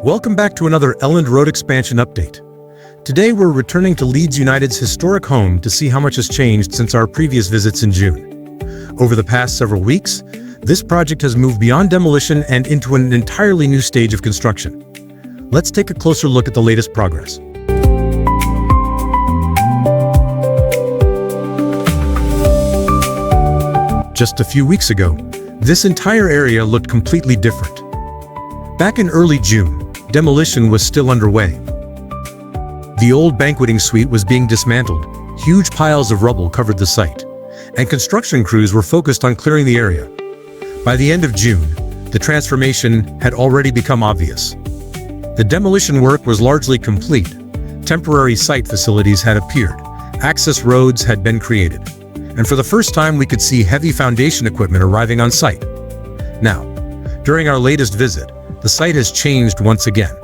Welcome back to another Elland Road Expansion update. Today we're returning to Leeds United's historic home to see how much has changed since our previous visits in June. Over the past several weeks, this project has moved beyond demolition and into an entirely new stage of construction. Let's take a closer look at the latest progress. Just a few weeks ago, this entire area looked completely different. Back in early June, demolition was still underway. The old banqueting suite was being dismantled, huge piles of rubble covered the site, and construction crews were focused on clearing the area. By the end of June, the transformation had already become obvious. The demolition work was largely complete. Temporary site facilities had appeared, access roads had been created, and for the first time we could see heavy foundation equipment arriving on site. Now, during our latest visit, the site has changed once again.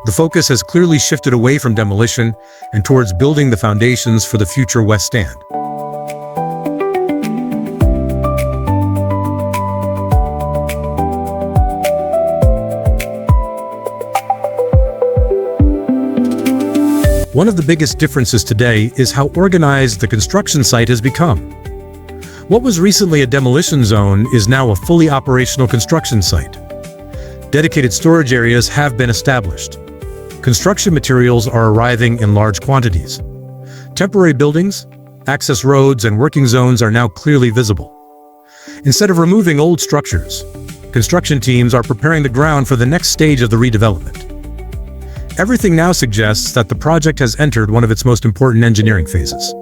The focus has clearly shifted away from demolition and towards building the foundations for the future West Stand. One of the biggest differences today is how organized the construction site has become. What was recently a demolition zone is now a fully operational construction site. Dedicated storage areas have been established. Construction materials are arriving in large quantities. Temporary buildings, access roads, and working zones are now clearly visible. Instead of removing old structures, construction teams are preparing the ground for the next stage of the redevelopment. Everything now suggests that the project has entered one of its most important engineering phases.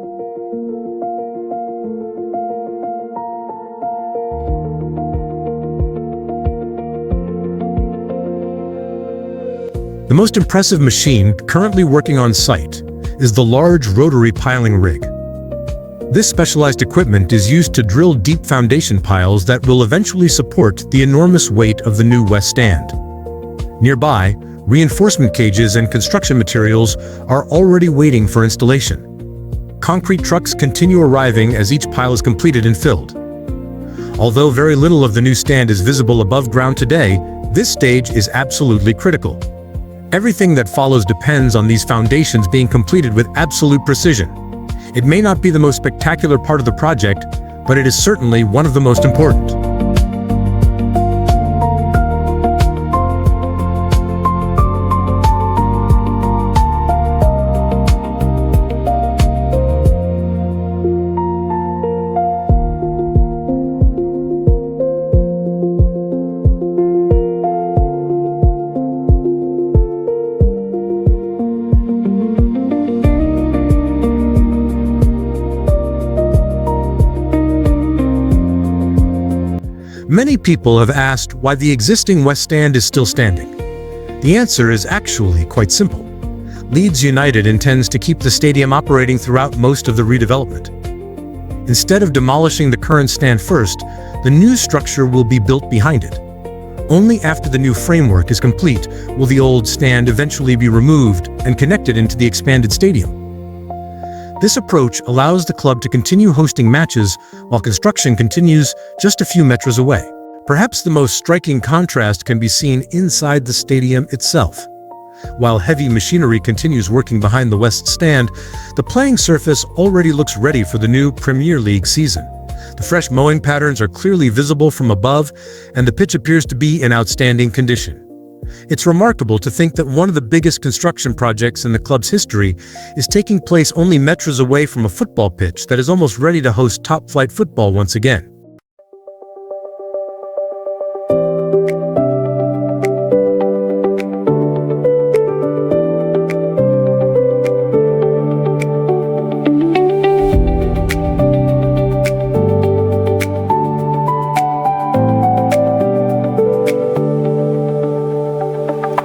The most impressive machine currently working on site is the large rotary piling rig. This specialized equipment is used to drill deep foundation piles that will eventually support the enormous weight of the new West Stand. Nearby, reinforcement cages and construction materials are already waiting for installation. Concrete trucks continue arriving as each pile is completed and filled. Although very little of the new stand is visible above ground today, this stage is absolutely critical. Everything that follows depends on these foundations being completed with absolute precision. It may not be the most spectacular part of the project, but it is certainly one of the most important. Many people have asked why the existing West Stand is still standing. The answer is actually quite simple. Leeds United intends to keep the stadium operating throughout most of the redevelopment. Instead of demolishing the current stand first, the new structure will be built behind it. Only after the new framework is complete will the old stand eventually be removed and connected into the expanded stadium. This approach allows the club to continue hosting matches while construction continues just a few meters away. Perhaps the most striking contrast can be seen inside the stadium itself. While heavy machinery continues working behind the West Stand, the playing surface already looks ready for the new Premier League season. The fresh mowing patterns are clearly visible from above, and the pitch appears to be in outstanding condition. It's remarkable to think that one of the biggest construction projects in the club's history is taking place only meters away from a football pitch that is almost ready to host top-flight football once again.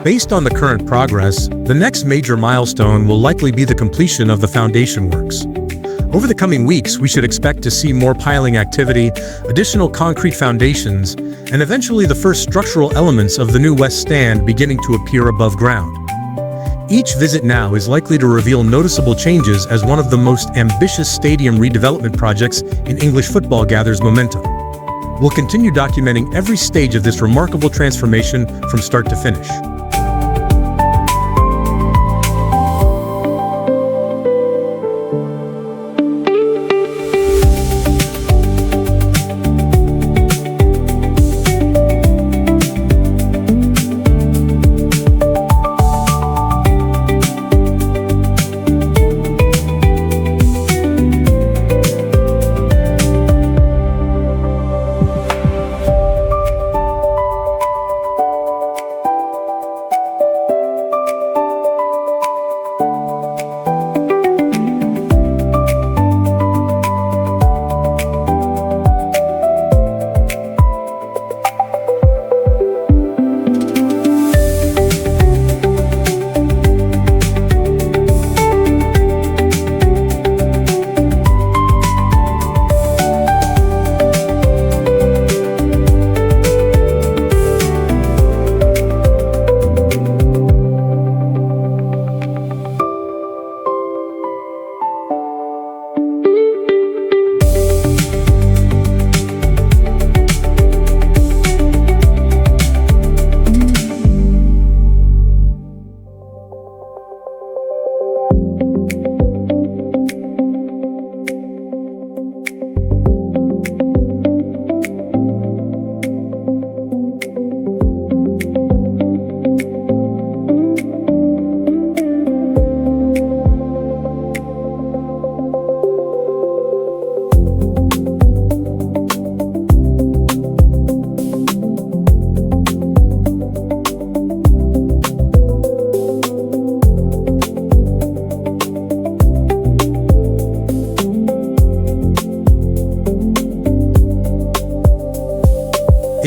Based on the current progress, the next major milestone will likely be the completion of the foundation works. Over the coming weeks, we should expect to see more piling activity, additional concrete foundations, and eventually the first structural elements of the new West Stand beginning to appear above ground. Each visit now is likely to reveal noticeable changes as one of the most ambitious stadium redevelopment projects in English football gathers momentum. We'll continue documenting every stage of this remarkable transformation from start to finish.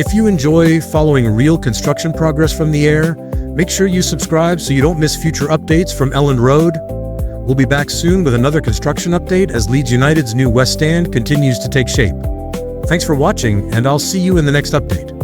If you enjoy following real construction progress from the air, make sure you subscribe so you don't miss future updates from Elland Road. We'll be back soon with another construction update as Leeds United's new West Stand continues to take shape. Thanks for watching, and I'll see you in the next update.